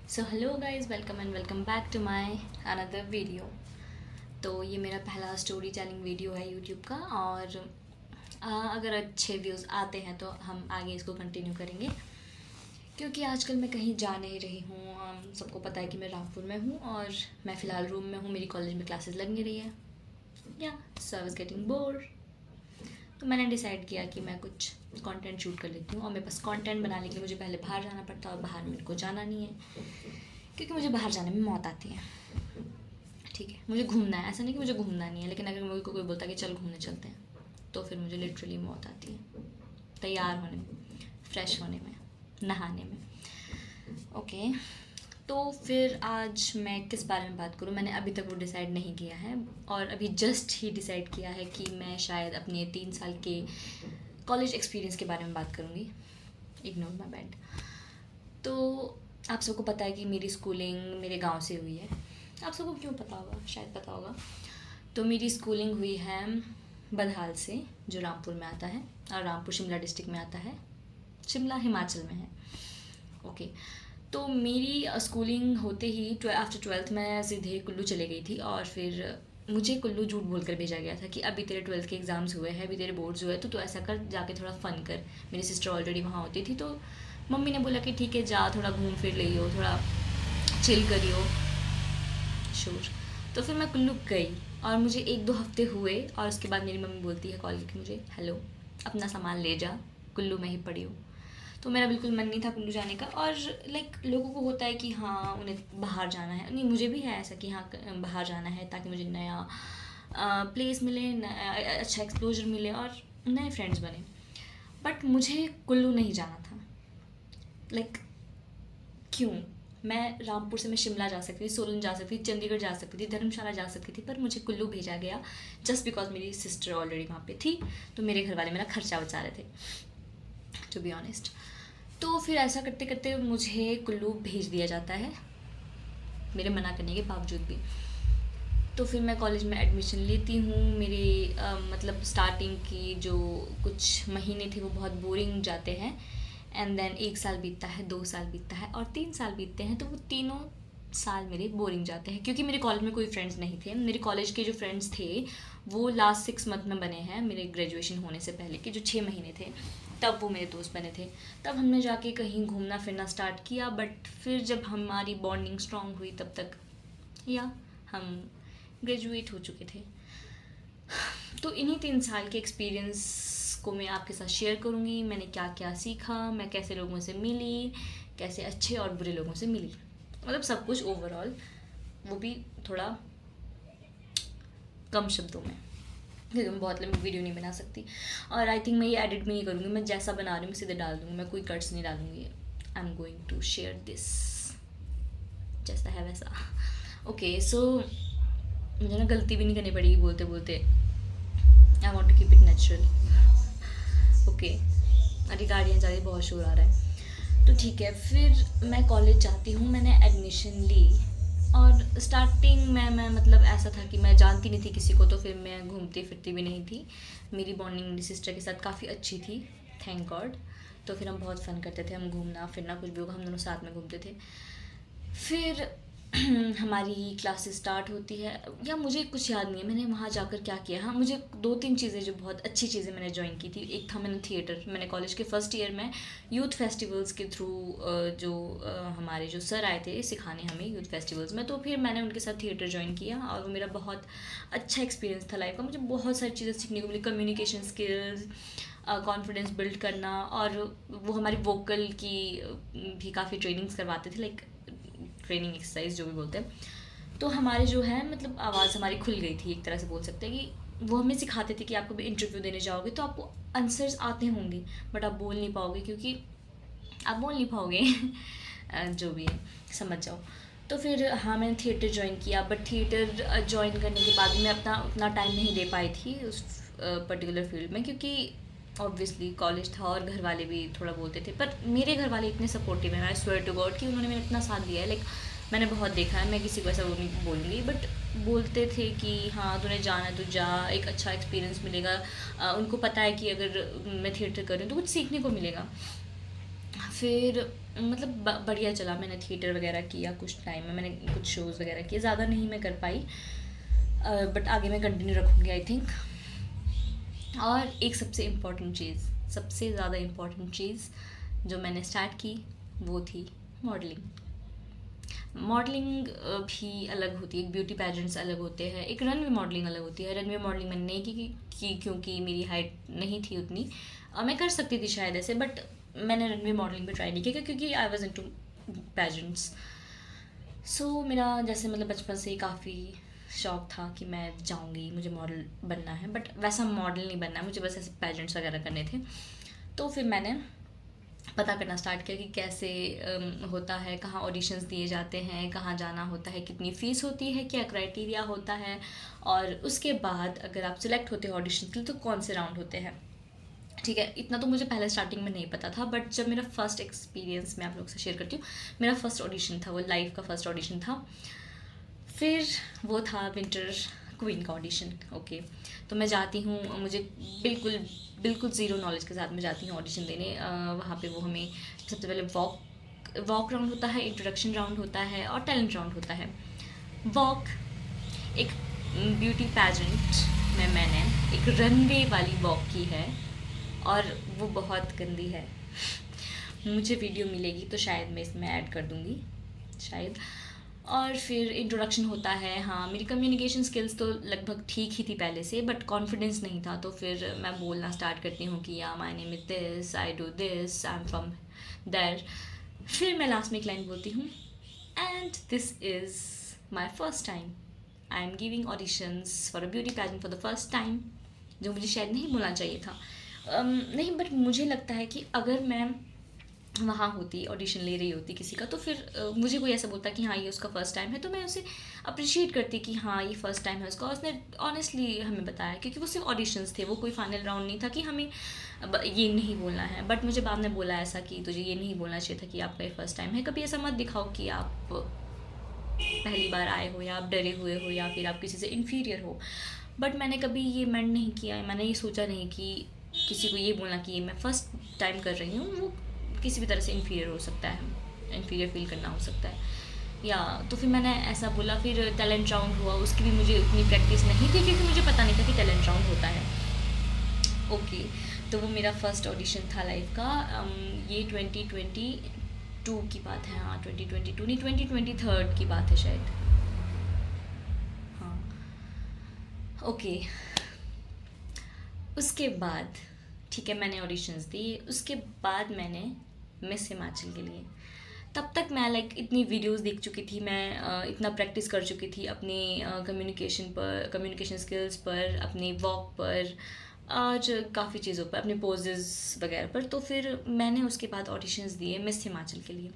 So hello guys, welcome and welcome back to my another video. तो ये मेरा पहला स्टोरी टेलिंग वीडियो है यूट्यूब का। और अगर अच्छे व्यूज़ आते हैं तो हम आगे इसको कंटिन्यू करेंगे, क्योंकि आजकल मैं कहीं जा नहीं रही हूँ। सबको पता है कि मैं रामपुर में हूँ और मैं फ़िलहाल रूम में हूँ। मेरी कॉलेज में क्लासेस लग नहीं रही है, या so I was getting bore. तो मैंने डिसाइड किया कि मैं कुछ कंटेंट शूट कर लेती हूँ। और मेरे पास कंटेंट बनाने के लिए मुझे पहले बाहर जाना पड़ता है, और बाहर मेरे को जाना नहीं है, क्योंकि मुझे बाहर जाने में मौत आती है। ठीक है, मुझे घूमना है, ऐसा नहीं कि मुझे घूमना नहीं है, लेकिन अगर मुझे कोई बोलता है कि चल घूमने चलते हैं, तो फिर मुझे लिटरली मौत आती है तैयार होने में, फ्रेश होने में, नहाने में। ओके, तो फिर आज मैं किस बारे में बात करूँ, मैंने अभी तक वो डिसाइड नहीं किया है। और अभी जस्ट ही डिसाइड किया है कि मैं शायद अपने 3 साल के कॉलेज एक्सपीरियंस के बारे में बात करूँगी। Ignore my bad. तो आप सबको पता है कि मेरी स्कूलिंग मेरे गांव से हुई है। आप सबको क्यों पता होगा, शायद पता होगा। तो मेरी स्कूलिंग हुई है बदहाल से, जो रामपुर में आता है, और रामपुर शिमला डिस्ट्रिक्ट में आता है। शिमला हिमाचल में है। ओके, तो मेरी स्कूलिंग होते ही आफ्टर 12th मैं सीधे कुल्लू चले गई थी। और फिर मुझे कुल्लू झूठ बोल कर भेजा गया था कि अभी तेरे 12th के एग्ज़ाम्स हुए हैं, अभी तेरे बोर्ड्स हुए, तो ऐसा कर, जाके थोड़ा फ़न कर। मेरी सिस्टर ऑलरेडी वहाँ होती थी, तो मम्मी ने बोला कि ठीक है जा, थोड़ा घूम फिर लियो, थोड़ा चिल करियो, श्योर। तो फिर मैं कुल्लू गई, और मुझे 1-2 हफ्ते हुए, और उसके बाद मेरी मम्मी बोलती है कॉल करके मुझे, हेलो अपना सामान ले जा, कुल्लू में ही पड़ी हो। तो मेरा बिल्कुल मन नहीं था कुल्लू जाने का। और लाइक लोगों को होता है कि हाँ उन्हें बाहर जाना है, नहीं मुझे भी है ऐसा कि हाँ बाहर जाना है, ताकि मुझे नया प्लेस मिले, अच्छा एक्सपोजर मिले और नए फ्रेंड्स बने। बट मुझे कुल्लू नहीं जाना था। लाइक क्यों? मैं रामपुर से मैं शिमला जा सकती थी, सोलन जा सकती थी, चंडीगढ़ जा सकती थी, धर्मशाला जा सकती थी, पर मुझे कुल्लू भेजा गया जस्ट बिकॉज मेरी सिस्टर ऑलरेडी वहाँ पे थी। तो मेरे घर वाले मेरा खर्चा बचा रहे थे, टू बी ऑनेस्ट। तो फिर ऐसा करते करते मुझे कुल्लू भेज दिया जाता है, मेरे मना करने के बावजूद भी। तो फिर मैं कॉलेज में एडमिशन लेती हूँ। मेरे मतलब स्टार्टिंग की जो कुछ महीने थे वो बहुत बोरिंग जाते हैं। एंड देन 1 साल बीतता है, 2 साल बीतता है, और 3 साल बीतते हैं। तो वो तीनों साल मेरे बोरिंग जाते हैं, क्योंकि मेरे कॉलेज में कोई फ्रेंड्स नहीं थे। मेरे कॉलेज के जो फ्रेंड्स थे वो लास्ट 6 मंथ में बने हैं, मेरे ग्रेजुएशन होने से पहले के जो 6 महीने थे, तब वो मेरे दोस्त बने थे। तब हमने जाके कहीं घूमना फिरना स्टार्ट किया। बट फिर जब हमारी बॉन्डिंग स्ट्रांग हुई, तब तक या हम ग्रेजुएट हो चुके थे। तो इन्हीं 3 साल के एक्सपीरियंस को मैं आपके साथ शेयर करूँगी। मैंने क्या क्या सीखा, मैं कैसे लोगों से मिली, कैसे अच्छे और बुरे लोगों से मिली, मतलब सब कुछ ओवरऑल, वो भी थोड़ा कम शब्दों में, क्योंकि मैं बहुत लंबी वीडियो नहीं बना सकती। और आई थिंक मैं ये एडिट भी नहीं करूँगी, मैं जैसा बना रही हूँ मैं सीधे डाल दूँगी, मैं कोई कट्स नहीं डालूँगी। I am going to share this जैसा है वैसा। ओके, सो मुझे ना गलती भी नहीं करनी पड़ेगी बोलते बोलते। I want to keep it natural. Okay, अरे गाड़ियाँ जा रही, बहुत शोर आ रहा है। तो ठीक है, फिर मैं कॉलेज जाती हूँ, मैंने एडमिशन ली। और स्टार्टिंग में मैं मतलब ऐसा था कि मैं जानती नहीं थी किसी को, तो फिर मैं घूमती फिरती भी नहीं थी। मेरी बॉन्डिंग मेरी सिस्टर के साथ काफ़ी अच्छी थी, थैंक गॉड। तो फिर हम बहुत फ़न करते थे, हम घूमना फिरना कुछ भी होगा हम दोनों साथ में घूमते थे। फिर हमारी क्लासेस स्टार्ट होती है, या मुझे कुछ याद नहीं है मैंने वहाँ जाकर क्या किया। हाँ, मुझे 2-3 चीज़ें जो बहुत अच्छी चीज़ें मैंने ज्वाइन की थी। एक था मैंने थिएटर, मैंने कॉलेज के फर्स्ट ईयर में यूथ फेस्टिवल्स के थ्रू जो हमारे जो सर आए थे सिखाने हमें यूथ फेस्टिवल्स में, तो फिर मैंने उनके साथ थिएटर ज्वाइन किया। और वो मेरा बहुत अच्छा एक्सपीरियंस था लाइफ का। मुझे बहुत सारी चीज़ें सीखने को मिली, कम्युनिकेशन स्किल्स, कॉन्फिडेंस बिल्ड करना। और वो हमारी वोकल की भी काफ़ी ट्रेनिंग्स करवाते थे, लाइक ट्रेनिंग एक्सरसाइज जो भी बोलते हैं। तो हमारे जो है मतलब आवाज़ हमारी खुल गई थी, एक तरह से बोल सकते हैं कि वो हमें सिखाते थे कि आपको भी इंटरव्यू देने जाओगे तो आपको आंसर्स आते होंगे, बट आप बोल नहीं पाओगे, क्योंकि आप बोल नहीं पाओगे जो भी है समझ जाओ। तो फिर हाँ, मैंने थिएटर ज्वाइन किया, बट थिएटर ज्वाइन करने के बाद भी मैं अपना उतना टाइम नहीं दे पाई थी उस पर्टिकुलर फील्ड में, क्योंकि ऑब्वियसली कॉलेज था और घर वाले भी थोड़ा बोलते थे। पर मेरे घर वाले इतने सपोर्टिव हैं, आई स्वेयर टू गॉड, कि उन्होंने मेरा इतना साथ दिया है। लाइक मैंने बहुत देखा है, मैं किसी को ऐसा वो नहीं बोलूँगी, बट बोलते थे कि हाँ तूने जाना है तो जा, एक अच्छा एक्सपीरियंस मिलेगा। उनको पता है कि अगर मैं थिएटर कर रही हूँ तो कुछ सीखने को मिलेगा। फिर मतलब बढ़िया चला। मैंने थिएटर वगैरह किया कुछ टाइम में, मैंने कुछ शोज़ वगैरह किए, ज़्यादा नहीं मैं कर पाई, बट आगे मैं कंटिन्यू रखूँगी आई थिंक। और एक सबसे इम्पॉर्टेंट चीज़, सबसे ज़्यादा इम्पॉर्टेंट चीज़ जो मैंने स्टार्ट की वो थी मॉडलिंग। मॉडलिंग भी अलग होती है, ब्यूटी पैजेंट्स अलग होते हैं, एक रनवे मॉडलिंग अलग होती है। रनवे मॉडलिंग मैंने नहीं की क्योंकि मेरी हाइट नहीं थी उतनी। मैं कर सकती थी शायद ऐसे, बट मैंने रनवे मॉडलिंग पे ट्राई नहीं किया क्योंकि आई वॉज इनटू पैजेंट्स। सो मेरा जैसे मतलब बचपन से ही काफ़ी शौक था कि मैं जाऊंगी, मुझे मॉडल बनना है, बट वैसा मॉडल नहीं बनना है मुझे, बस ऐसे पैजेंट्स वगैरह करने थे। तो फिर मैंने पता करना स्टार्ट किया कि कैसे होता है, कहाँ ऑडिशंस दिए जाते हैं, कहाँ जाना होता है, कितनी फ़ीस होती है, क्या क्राइटेरिया होता है, और उसके बाद अगर आप सिलेक्ट होते हो ऑडिशन के लिए तो कौन से राउंड होते हैं। ठीक है, इतना तो मुझे पहले स्टार्टिंग में नहीं पता था, बट जब मेरा फर्स्ट एक्सपीरियंस मैं आप लोग से शेयर करती हूँ, मेरा फर्स्ट ऑडिशन था, वो लाइव का फर्स्ट ऑडिशन था। फिर वो था विंटर क्वीन का ऑडिशन। ओके, तो मैं जाती हूँ, मुझे बिल्कुल बिल्कुल ज़ीरो नॉलेज के साथ मैं जाती हूँ ऑडिशन देने। वहाँ पे वो हमें सबसे पहले वॉक राउंड होता है, इंट्रोडक्शन राउंड होता है और टैलेंट राउंड होता है। वॉक एक ब्यूटी पैजेंट में मैंने एक रनवे वाली वॉक की है और वो बहुत गंदी है। मुझे वीडियो मिलेगी तो शायद मैं इसमें ऐड कर दूँगी शायद। और फिर इंट्रोडक्शन होता है। हाँ, मेरी कम्युनिकेशन स्किल्स तो लगभग ठीक ही थी पहले से, बट कॉन्फिडेंस नहीं था, तो फिर मैं बोलना स्टार्ट करती हूँ कि या my name is this, I do this, I am from there. फिर मैं लास्ट में एक लाइन बोलती हूँ, and this is my first time, I am giving auditions for a beauty pageant for the first time, जो मुझे शायद नहीं बोलना चाहिए था। नहीं, बट मुझे लगता है कि अगर मैं वहाँ होती, ऑडिशन ले रही होती किसी का, तो फिर मुझे कोई ऐसा बोलता कि हाँ ये उसका फ़र्स्ट टाइम है, तो मैं उसे अप्रिशिएट करती कि हाँ ये फ़र्स्ट टाइम है उसका। उसने ऑनेस्टली हमें बताया, क्योंकि वो सिर्फ ऑडिशंस थे, वो कोई फाइनल राउंड नहीं था कि हमें ये नहीं बोलना है। बट मुझे बाद में बोला ऐसा कि तुझे ये नहीं बोलना चाहिए था कि आपका ये फ़र्स्ट टाइम है। कभी ऐसा मत दिखाओ कि आप पहली बार आए हो या आप डरे हुए हो या फिर आप किसी से इन्फीरियर हो। बट मैंने कभी ये मेंट नहीं किया, मैंने ये सोचा नहीं कि किसी को ये बोलना कि ये मैं फ़र्स्ट टाइम कर रही हूँ, वो किसी भी तरह से इन्फीरियर हो सकता है, इन्फीरियर फील करना हो सकता है या। तो फिर मैंने ऐसा बोला। फिर टैलेंट राउंड हुआ, उसकी भी मुझे उतनी प्रैक्टिस नहीं थी क्योंकि मुझे पता नहीं था कि टैलेंट राउंड होता है। ओके, तो वो मेरा फर्स्ट ऑडिशन था लाइव का। ये 2022 की बात है। हाँ, 2022 नहीं, 2023 की बात है शायद। हाँ, ओके। उसके बाद ठीक है, मैंने ऑडिशंस दी। उसके बाद मैंने मिस हिमाचल के लिए, तब तक मैं लाइक इतनी वीडियोस देख चुकी थी, मैं इतना प्रैक्टिस कर चुकी थी अपनी कम्युनिकेशन स्किल्स पर, अपनी वॉक पर और काफ़ी चीज़ों पर, अपने पोजेस वगैरह पर। तो फिर मैंने उसके बाद ऑडिशंस दिए मिस हिमाचल के लिए।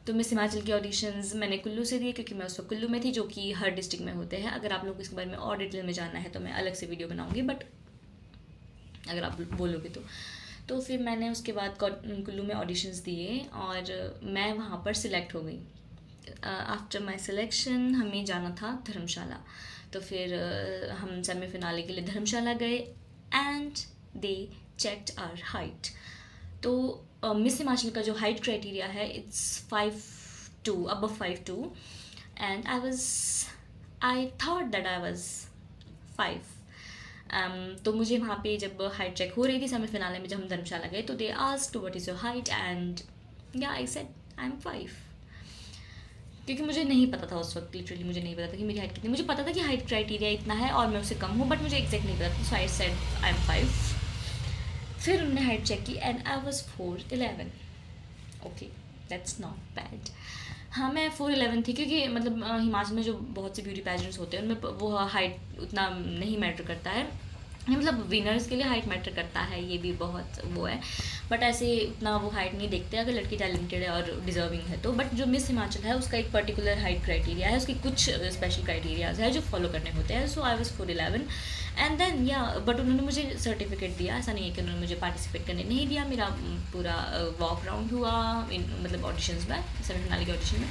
तो मिस हिमाचल के ऑडिशंस मैंने कुल्लू से दिए क्योंकि मैं उस वक्त कुल्लू में थी, जो कि हर डिस्ट्रिक्ट में होते हैं। अगर आप लोग इसके बारे में और डिटेल में जानना है तो मैं अलग से वीडियो बनाऊँगी, बट अगर आप बोलोगे तो फिर मैंने उसके बाद कुल्लू में ऑडिशंस दिए और मैं वहाँ पर सिलेक्ट हो गई। आफ्टर माय सिलेक्शन हमें जाना था धर्मशाला, तो फिर हम सेमी फिनाले के लिए धर्मशाला गए and they checked our height. तो मिस हिमाचल का जो हाइट क्राइटेरिया है it's 5'2", above 5'2", and I thought that I was 5। तो मुझे वहाँ पे जब हाइट चेक हो रही थी सेमी फिनाले में, जब हम धर्मशाला गए, तो they asked what is your height and या आई सेड आई एम 5, क्योंकि मुझे नहीं पता था उस वक्त, लिटरली मुझे नहीं पता था कि मेरी हाइट कितनी। मुझे पता था कि हाइट क्राइटेरिया इतना है और मैं उससे कम हूँ, बट मुझे एग्जैक्ट नहीं पता था, सो आई सेड आई एम 5। फिर उन्होंने हाइट चेक की and I was 4'11". Okay, that's not bad. हाँ, मैं 4'11" थी, क्योंकि मतलब हिमाचल में जो बहुत से ब्यूटी पैजेंट्स होते हैं उनमें वो हाइट उतना नहीं मैटर करता है। मतलब विनर्स के लिए हाइट मैटर करता है, ये भी बहुत वो है, बट ऐसे उतना वो हाइट नहीं देखते अगर लड़की टैलेंटेड है और डिजर्विंग है तो। बट जो मिस हिमाचल है उसका एक पर्टिकुलर हाइट क्राइटेरिया है, उसके कुछ स्पेशल क्राइटेरियाज है जो फॉलो करने होते हैं। सो आई वाज 4'11" एंड देन या, बट उन्होंने मुझे सर्टिफिकेट दिया, ऐसा नहीं है कि उन्होंने मुझे पार्टिसिपेट करने नहीं दिया। मेरा पूरा वॉक राउंड हुआ, मतलब ऑडिशंस में, सेमीफाइनल के ऑडिशन में।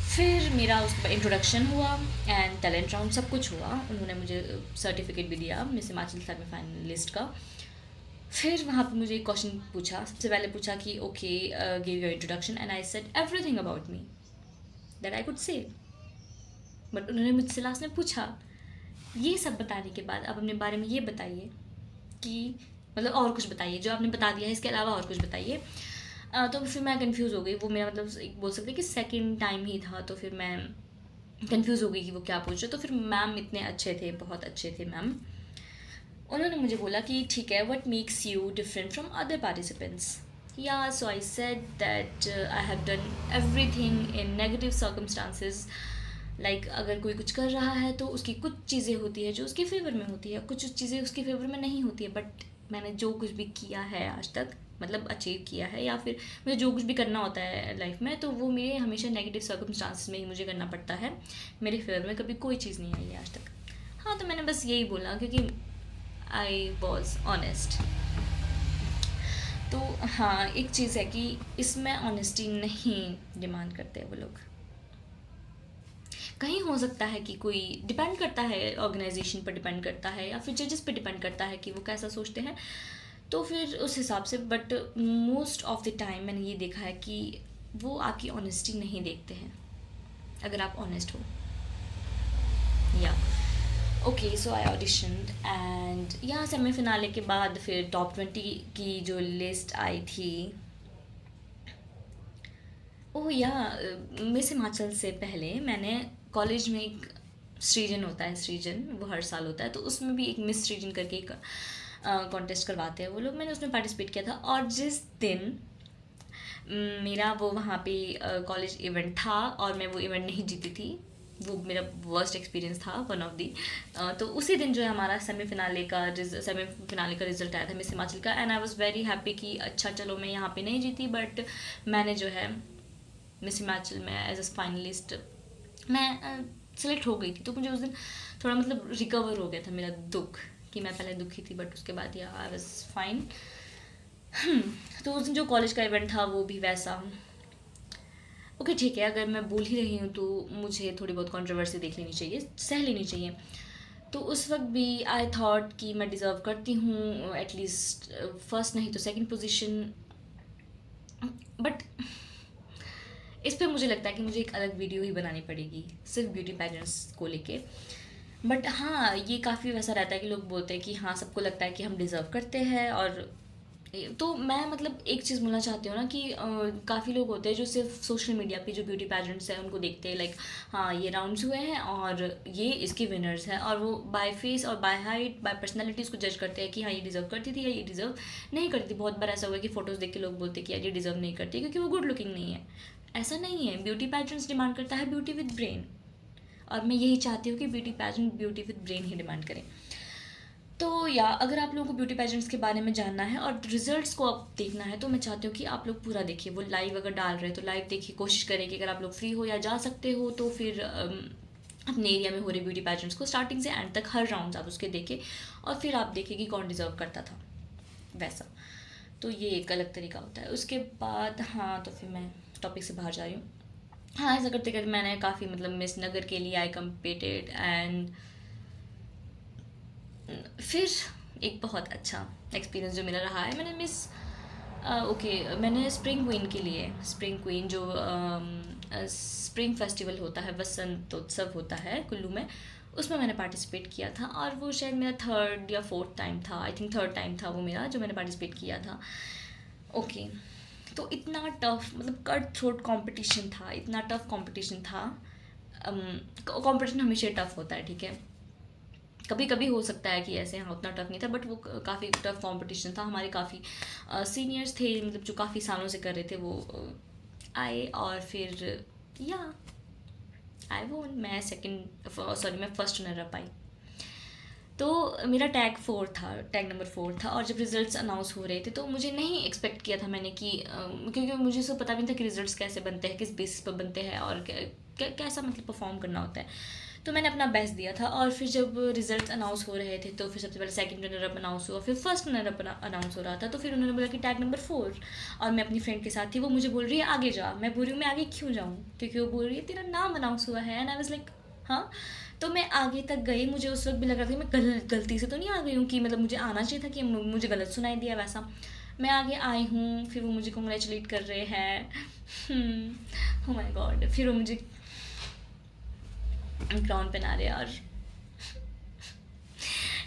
फिर मेरा उसके बाद इंट्रोडक्शन हुआ एंड टैलेंट राउंड, सब कुछ हुआ। उन्होंने मुझे सर्टिफिकेट भी दिया मिस हिमाचल सेमीफाइनलिस्ट का। फिर वहाँ पे मुझे एक क्वेश्चन पूछा, सबसे पहले पूछा कि okay give your introduction, and I said everything about me that I could say. But उन्होंने मुझसे लास्ट में पूछा ये सब बताने के बाद अब अपने बारे में ये बताइए कि मतलब और कुछ बताइए, जो आपने बता दिया है इसके अलावा और कुछ बताइए। तो फिर मैं कंफ्यूज हो गई, वो मेरा मतलब एक बोल सकते कि सेकंड टाइम ही था, तो फिर मैं कंफ्यूज हो गई कि वो क्या पूछ रहे। तो फिर मैम इतने अच्छे थे, बहुत अच्छे थे मैम। उन्होंने मुझे बोला कि ठीक है, what makes you different from other participants. या so I said that I have done everything in negative circumstances. Like अगर कोई कुछ कर रहा है तो उसकी कुछ चीज़ें होती है जो उसके फेवर में होती है, कुछ चीज़ें उसके फेवर में नहीं होती है। बट मैंने जो कुछ भी किया है आज तक, मतलब अचीव किया है, या फिर मुझे जो कुछ भी करना होता है लाइफ में, तो वो मेरे हमेशा नेगेटिव सर्कमस्टांसेस में ही मुझे करना पड़ता है। मेरे फेवर में कभी कोई चीज़ नहीं आई है आज तक। हाँ, तो मैंने बस यही बोला क्योंकि आई वॉज ऑनेस्ट। तो हाँ, एक चीज़ है कि इसमें ऑनेस्टी नहीं डिमांड करते वो लोग। कहीं हो सकता है कि कोई डिपेंड करता है, ऑर्गेनाइजेशन पर डिपेंड करता है, या फिर जजेस पे डिपेंड करता है कि वो कैसा सोचते हैं, तो फिर उस हिसाब से। But most of the time मैंने ये देखा है कि वो आपकी ऑनेस्टी नहीं देखते हैं अगर आप ऑनेस्ट हो। या okay, so I auditioned and यहाँ सेमीफिनाले के बाद फिर टॉप 20 की जो लिस्ट आई थी। ओह या, मिस हिमाचल से पहले मैंने कॉलेज में एक सृजन होता है, सृजन वो हर साल होता है, तो उसमें भी एक मिस सृजन करके एक कॉन्टेस्ट करवाते हैं वो लोग। मैंने उसमें पार्टिसिपेट किया था, और जिस दिन मेरा वो वहाँ पे कॉलेज इवेंट था और मैं वो इवेंट नहीं जीती थी, वो मेरा वर्स्ट एक्सपीरियंस था, वन ऑफ दी। तो उसी दिन जो है हमारा सेमीफिनाले का रिजल्ट आया था मिस हिमाचल का, and I was very happy कि अच्छा चलो मैं यहाँ पे नहीं जीती, बट मैंने जो है मिस हिमाचल में एज अ फाइनलिस्ट मैं सेलेक्ट हो गई थी। तो मुझे उस दिन थोड़ा मतलब रिकवर हो गया था मेरा दुख, कि मैं पहले दुखी थी बट उसके बाद या आई वॉज फाइन। तो उस दिन जो कॉलेज का इवेंट था वो भी वैसा। ओके ठीक है, अगर मैं बोल ही रही हूँ तो मुझे थोड़ी बहुत कंट्रोवर्सी देख लेनी चाहिए, सह लेनी चाहिए। तो उस वक्त भी आई थॉट कि मैं डिज़र्व करती हूँ एटलीस्ट फर्स्ट नहीं तो सेकंड पोजीशन। बट इस पर मुझे लगता है कि मुझे एक अलग वीडियो ही बनानी पड़ेगी सिर्फ ब्यूटी पैजेंट्स को लेके। बट हाँ, ये काफ़ी वैसा रहता है कि लोग बोलते हैं कि हाँ सबको लगता है कि हम डिज़र्व करते हैं। और तो मैं मतलब एक चीज़ बोलना चाहती हूँ ना कि काफ़ी लोग होते हैं जो सिर्फ सोशल मीडिया पे जो ब्यूटी पैजेंट्स हैं उनको देखते हैं, लाइक हाँ ये राउंड्स हुए हैं और ये इसके विनर्स हैं, और वो बाय फेस और बाय हाइट बाय पर्सनैलिटी उसको जज करते हैं कि हाँ ये डिज़र्व करती थी या ये डिज़र्व नहीं करती थी। बहुत बार ऐसा हुआ है कि फ़ोटोज़ देख के लोग बोलते हैं कि यार ये डिज़र्व नहीं करती क्योंकि वो गुड लुकिंग नहीं है। ऐसा नहीं है, ब्यूटी पैजेंट्स डिमांड करता है ब्यूटी विद ब्रेन, और मैं यही चाहती हूँ कि beauty pageant beauty with brain he demand करें। तो या अगर आप लोगों को ब्यूटी पैजेंट्स के बारे में जानना है और रिजल्ट्स को आप देखना है, तो मैं चाहती हूँ कि आप लोग पूरा देखिए। वो लाइव अगर डाल रहे हैं तो लाइव देखिए, कोशिश करें कि अगर आप लोग फ्री हो या जा सकते हो तो फिर अपने एरिया में हो रहे ब्यूटी पैजेंट्स को स्टार्टिंग से एंड तक हर राउंड आप उसके देखें, और फिर आप देखें कि कौन डिज़र्व करता था वैसा। तो ये एक अलग तरीका होता है। उसके बाद हाँ, तो फिर मैं टॉपिक से बाहर जा रही हूँ। हाँ, ऐसा करते करते मैंने काफ़ी मतलब मिस नगर के लिए आई कम्पीटेड, एंड फिर एक बहुत अच्छा एक्सपीरियंस जो मेरा रहा है, मैंने मिस मैंने स्प्रिंग क्वीन के लिए, स्प्रिंग क्वीन जो स्प्रिंग फेस्टिवल होता है, वसंतोत्सव होता है कुल्लू में, उसमें मैंने पार्टिसिपेट किया था। और वो शायद मेरा थर्ड या फोर्थ टाइम था, आई थिंक थर्ड टाइम था वो मेरा जो मैंने पार्टिसिपेट किया था। ओके, तो इतना टफ मतलब कट थ्रोट कॉम्पिटिशन था, इतना टफ कॉम्पिटिशन था। कॉम्पिटिशन हमेशा टफ होता है, ठीक है, कभी कभी हो सकता है कि ऐसे हाँ उतना टफ नहीं था, बट वो काफ़ी टफ कंपटीशन था। हमारे काफ़ी सीनियर्स थे, मतलब जो काफ़ी सालों से कर रहे थे, वो आए और फिर या आई वो मैं मैं फर्स्ट रनर अप आई। तो मेरा टैग नंबर 4 था, और जब रिजल्ट्स अनाउंस हो रहे थे तो मुझे नहीं एक्सपेक्ट किया था मैंने कि क्योंकि मुझे सब पता भी नहीं था कि रिजल्ट्स कैसे बनते हैं, किस बेसिस पर बनते हैं, और कैसा मतलब परफॉर्म करना होता है। तो मैंने अपना बेस्ट दिया था, और फिर जब रिजल्ट अनाउंस हो रहे थे तो फिर सबसे पहले सेकंड रनर अप अनाउंस हुआ, फिर फर्स्ट रनर अप अनाउंस हो रहा था। तो फिर उन्होंने बोला कि टैग नंबर 4, और मैं अपनी फ्रेंड के साथ थी, वो मुझे बोल रही है आगे जा। मैं बोल रही हूँ मैं आगे क्यों जाऊँ, क्योंकि वो बोल रही है तेरा नाम अनाउंस हुआ है, एंड आई वाज लाइक हाँ, तो मैं आगे तक गई, मुझे उस वक्त भी लग रहा था कि मैं गलती से तो नहीं आ गई हूँ, कि मतलब मुझे आना चाहिए था, कि मुझे गलत सुनाई दिया वैसा। मैं आगे आई हूँ, फिर वो मुझे कॉन्ग्रेचुलेट कर रहे हैं। ओ माय गॉड, फिर वो मुझे क्राउन पहना रहे और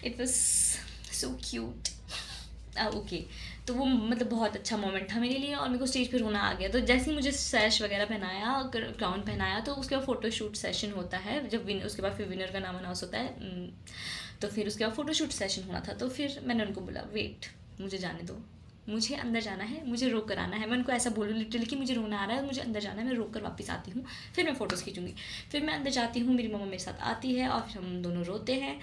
it was so cute. Okay, तो वो मतलब बहुत अच्छा मोमेंट था मेरे लिए, और मेरे को स्टेज पे रोना आ गया। तो जैसे ही मुझे सैश वगैरह पहनाया, क्राउन पहनाया, तो उसके बाद फ़ोटोशूट सेशन होता है, जब उसके बाद फिर विनर का नाम अनाउंस होता है। तो फिर उसके बाद फ़ोटोशूट सेशन होना था। तो फिर मैंने उनको बोला, वेट, मुझे जाने दो, मुझे अंदर जाना है, मुझे रोक कर आना है। मैं उनको ऐसा बोलूँ लिटरली कि मुझे रोना आ रहा है, मुझे अंदर जाना है, मैं रोक कर वापस आती हूँ, फिर मैं फ़ोटोज़ खींचूँगी। फिर मैं अंदर जाती हूँ, मेरी मम्मा मेरे साथ आती है, और फिर हम दोनों रोते हैं।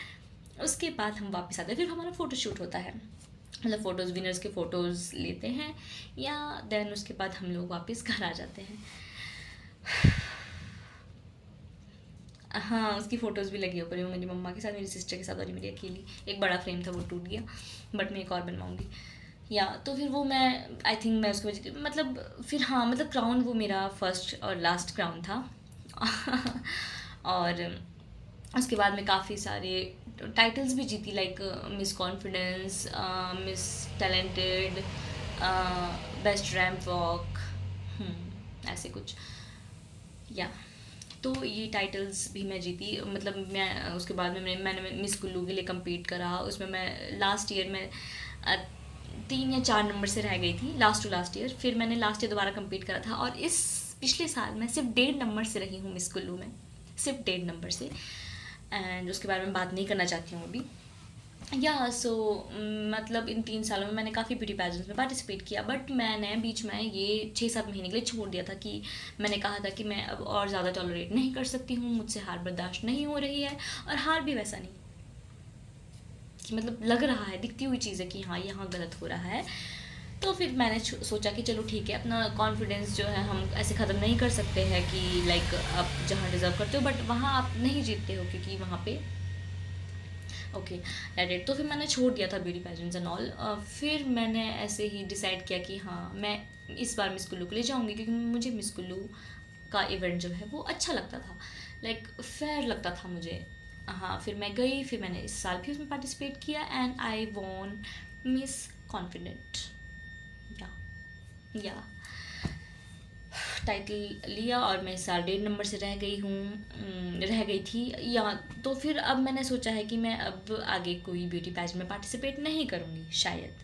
उसके बाद हम वापस आते हैं, फिर हमारा फ़ोटोशूट होता है, मतलब फ़ोटोज़, विनर्स के फ़ोटोज़ लेते हैं, या देन उसके बाद हम लोग वापस घर आ जाते हैं। हाँ, उसकी फ़ोटोज़ भी लगी ऊपर, वो मेरी मम्मा के साथ, मेरी सिस्टर के साथ, और मेरी अकेली। एक बड़ा फ्रेम था, वो टूट गया, बट मैं एक और बनवाऊँगी। या तो फिर वो मैं आई थिंक मैं उसको मतलब फिर, हाँ मतलब क्राउन वो मेरा फर्स्ट और लास्ट क्राउन था। और उसके बाद में काफ़ी सारे टाइटल्स भी जीती, like miss confidence, miss talented, best ramp walk, ऐसे कुछ। या तो ये टाइटल्स भी मैं जीती। मतलब मैं उसके बाद में मैंने मिस कुल्लू के लिए कम्पीट करा, उसमें मैं लास्ट ईयर में 3 या 4 नंबर से रह गई थी, लास्ट टू लास्ट ईयर। फिर मैंने लास्ट ईयर दोबारा कम्पीट करा था, और इस पिछले साल मैं सिर्फ 1.5 नंबर से रही हूँ मिस कुल्लू में, सिर्फ 1.5 नंबर से। एंड उसके बारे में बात नहीं करना चाहती हूँ अभी। या सो मतलब इन 3 सालों में मैंने काफ़ी ब्यूटी पैजेंट्स में पार्टिसिपेट किया, बट मैंने बीच में ये 6-7 महीने के लिए छोड़ दिया था, कि मैंने कहा था कि मैं अब और ज़्यादा टॉलरेट नहीं कर सकती हूँ, मुझसे हार बर्दाश्त नहीं हो रही है। और हार भी वैसा नहीं कि मतलब लग रहा है, दिखती हुई चीज़ है कि हाँ यहाँ गलत हो रहा है। तो फिर मैंने सोचा कि चलो ठीक है, अपना कॉन्फिडेंस जो है हम ऐसे ख़त्म नहीं कर सकते हैं, कि लाइक आप जहाँ डिज़र्व करते हो बट वहाँ आप नहीं जीतते हो, क्योंकि वहाँ पे ओके एडिट। तो फिर मैंने छोड़ दिया था ब्यूटी पेजेंट्स एंड ऑल। फिर मैंने ऐसे ही डिसाइड किया कि हाँ मैं इस बार मिस कुल्लू के लिए जाऊँगी, क्योंकि मुझे मिस कुल्लू का इवेंट जो है वो अच्छा लगता था, लाइक फेयर लगता था मुझे। हाँ, फिर मैं गई, फिर मैंने इस साल भी उसमें पार्टिसिपेट किया, and I won Miss Confident. या या टाइटल लिया, और मैं इस साल 1.5 नंबर से रह गई हूँ, रह गई थी। या तो फिर अब मैंने सोचा है कि मैं अब आगे कोई ब्यूटी पैज में पार्टिसिपेट नहीं करूँगी शायद,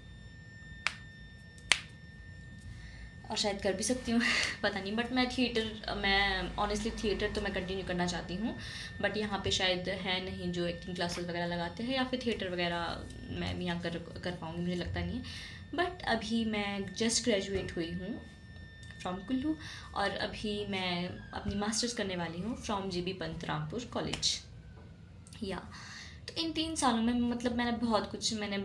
और शायद कर भी सकती हूँ। पता नहीं, बट मैं ऑनेस्टली थिएटर तो मैं कंटिन्यू करना चाहती हूँ, बट यहाँ पे शायद है नहीं जो एक्टिंग क्लासेस वगैरह लगाते हैं, या फिर थिएटर वगैरह मैं भी यहाँ कर पाऊँगी, मुझे लगता नहीं है। बट अभी मैं जस्ट ग्रेजुएट हुई हूँ फ्रॉम कुल्लू, और अभी मैं अपनी मास्टर्स करने वाली हूँ from GB Pant Rampur college. या तो इन 3 सालों में मतलब मैंने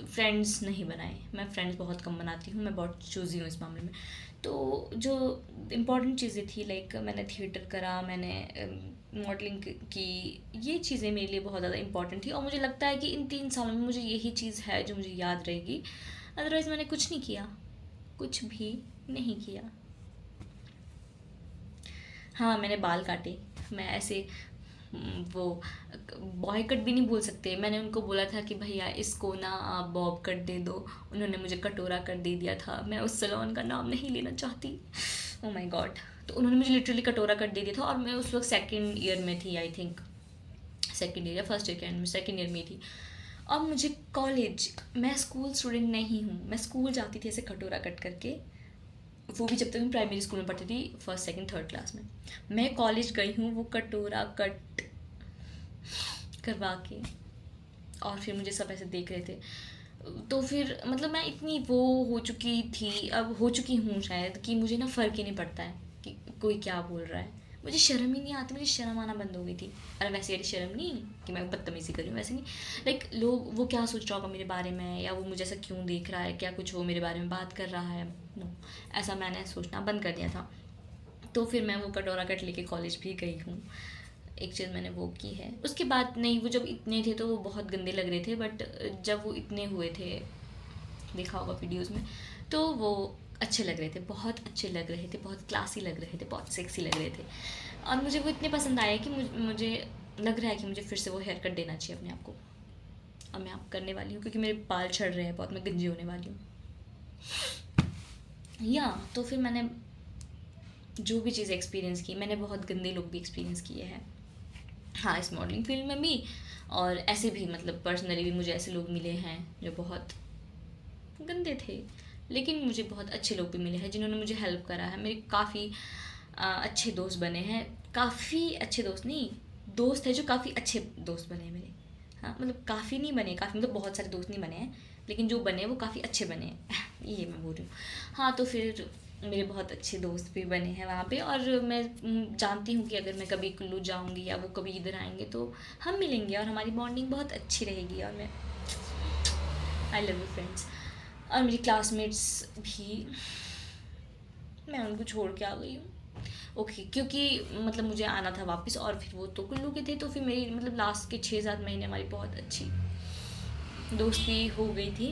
फ्रेंड्स नहीं बनाए, मैं फ्रेंड्स बहुत कम बनाती हूँ, मैं बहुत चूज़ी हूँ इस मामले में। तो जो इम्पॉर्टेंट चीज़ें थी, लाइक मैंने थिएटर करा, मैंने मॉडलिंग की, ये चीज़ें मेरे लिए बहुत ज़्यादा इम्पॉर्टेंट थी, और मुझे लगता है कि इन 3 सालों में मुझे यही चीज़ है जो मुझे याद रहेगी। अदरवाइज़ मैंने कुछ नहीं किया, कुछ भी नहीं किया। हाँ, मैंने बाल काटे, मैं ऐसे वो बॉय कट भी नहीं बोल सकते, मैंने उनको बोला था कि भैया इसको ना आप बॉब कट दे दो, उन्होंने मुझे कटोरा कट दे दिया था। मैं उस सलोन का नाम नहीं लेना चाहती, ओ माय गॉड। तो उन्होंने मुझे लिटरली कटोरा कट दे दिया था, और मैं उस वक्त 2nd ईयर में थी, आई थिंक 2nd ईयर या फर्स्ट ईयर के एंड में, 2nd ईयर में थी। अब मुझे कॉलेज, मैं स्कूल स्टूडेंट नहीं हूँ, मैं स्कूल जाती थी ऐसे कटोरा कट करके, वो भी जब तक मैं प्राइमरी स्कूल में पढ़ती थी, फर्स्ट सेकंड थर्ड क्लास में। मैं कॉलेज गई हूँ वो कटोरा कट करवा के, और फिर मुझे सब ऐसे देख रहे थे। तो फिर मतलब मैं इतनी वो हो चुकी थी, अब हो चुकी हूँ शायद, कि मुझे ना फ़र्क ही नहीं पड़ता है कि कोई क्या बोल रहा है, मुझे शर्म ही नहीं आती, मुझे शर्म आना बंद हो गई थी। अरे वैसे यार शर्म नहीं कि मैं बदतमीज़ी कर रही हूँ, वैसे नहीं, लाइक लोग वो क्या सोच रहा होगा मेरे बारे में, या वो मुझे ऐसा क्यों देख रहा है, क्या कुछ वो मेरे बारे में बात कर रहा है, नो, ऐसा मैंने सोचना बंद कर दिया था। तो फिर मैं वो कटोरा कट लेके कॉलेज भी गई हूँ, एक चीज़ मैंने वो की है। उसके बाद नहीं, वो जब इतने थे तो वो बहुत गंदे लग रहे थे, बट जब वो इतने हुए थे, देखा होगा वीडियोज़ में, तो वो अच्छे लग रहे थे, बहुत अच्छे लग रहे थे, बहुत क्लासी लग रहे थे, बहुत सेक्सी लग रहे थे। और मुझे वो इतने पसंद आए कि मुझे लग रहा है कि मुझे फिर से वो हेयर कट देना चाहिए अपने आप को, और मैं आप करने वाली हूँ क्योंकि मेरे बाल झड़ रहे हैं बहुत, मैं गंजी होने वाली हूँ। या तो फिर मैंने जो भी चीज़ें एक्सपीरियंस की, मैंने बहुत गंदे लोग भी एक्सपीरियंस किए हैं, हाँ, इस मॉडलिंग फील्ड में भी, और ऐसे भी मतलब पर्सनली भी मुझे ऐसे लोग मिले हैं जो बहुत गंदे थे, लेकिन मुझे बहुत अच्छे लोग भी मिले हैं जिन्होंने मुझे हेल्प करा है। मेरे काफ़ी अच्छे दोस्त बने हैं, काफ़ी अच्छे दोस्त नहीं, दोस्त है जो काफ़ी अच्छे दोस्त बने हैं मेरे। हाँ, मतलब काफ़ी नहीं बने, काफ़ी मतलब बहुत सारे दोस्त नहीं बने हैं, लेकिन जो बने वो काफ़ी अच्छे बने हैं ये मैं बोल रही हूँ। हाँ, तो फिर मेरे बहुत अच्छे दोस्त भी बने हैं वहाँ पे, और मैं जानती हूँ कि अगर मैं कभी कुल्लू जाऊँगी या वो कभी इधर आएंगे तो हम मिलेंगे और हमारी बॉन्डिंग बहुत अच्छी रहेगी। और मैं आई लव यू फ्रेंड्स। और मेरी क्लासमेट्स भी, मैं उनको छोड़ के आ गई हूँ। ओके, क्योंकि मतलब मुझे आना था वापस, और फिर वो तो कुल्लू के थे, तो फिर मेरी मतलब लास्ट के 6-7 महीने हमारी बहुत अच्छी दोस्ती हो गई थी।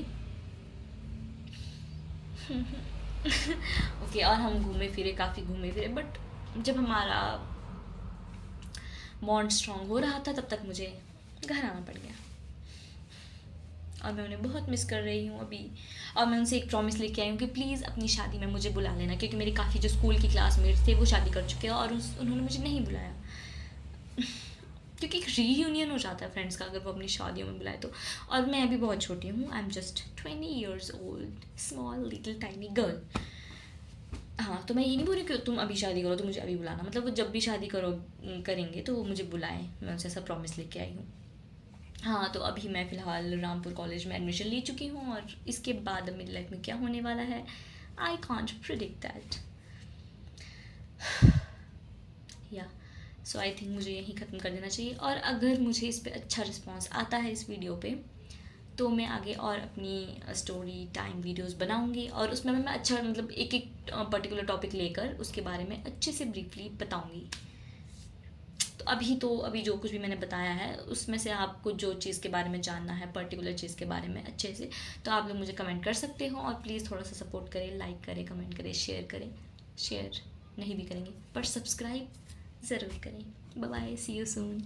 ओके, और हम घूमे फिरे, काफ़ी घूमे फिरे, बट जब हमारा बॉन्ड स्ट्रांग हो रहा था तब तक मुझे घर आना पड़ गया, और मैं उन्हें बहुत मिस कर रही हूँ अभी। और मैं उनसे एक प्रॉमिस लेके आई हूँ कि प्लीज़ अपनी शादी में मुझे बुला लेना, क्योंकि मेरे काफ़ी जो स्कूल की क्लासमेट्स थे वो शादी कर चुके हैं और उन्होंने मुझे नहीं बुलाया। क्योंकि एक रीयूनियन हो जाता है फ्रेंड्स का अगर वो अपनी शादियों में बुलाए तो। और मैं अभी बहुत छोटी हूँ, I am just 20 years old, small little tiny girl. हाँ, तो मैं ये नहीं बोल रही कि तुम अभी शादी करो तो मुझे अभी बुलाना, मतलब वो जब भी शादी करेंगे तो वो मुझे बुलाएं, मैं उनसे ऐसा प्रॉमिस लेके आई हूँ। हाँ, तो अभी मैं फ़िलहाल रामपुर कॉलेज में एडमिशन ले चुकी हूँ, और इसके बाद अब मेरी लाइफ में क्या होने वाला है, आई कॉन्ट प्रिडिक्ट दैट। या सो आई थिंक मुझे यहीं ख़त्म कर देना चाहिए। और अगर मुझे इस पर अच्छा रिस्पॉन्स आता है इस वीडियो पे, तो मैं आगे और अपनी स्टोरी टाइम वीडियोस बनाऊंगी, और उसमें मैं अच्छा मतलब एक एक पर्टिकुलर टॉपिक लेकर उसके बारे में अच्छे से ब्रीफली बताऊंगी। तो अभी जो कुछ भी मैंने बताया है उसमें से आपको जो चीज़ के बारे में जानना है, पर्टिकुलर चीज़ के बारे में अच्छे से, तो आप लोग मुझे कमेंट कर सकते हो, और प्लीज़ थोड़ा सा सपोर्ट करें, लाइक करें, कमेंट करें, शेयर करें। शेयर नहीं भी करेंगे पर सब्सक्राइब ज़रूर करें। Bye bye, see you soon.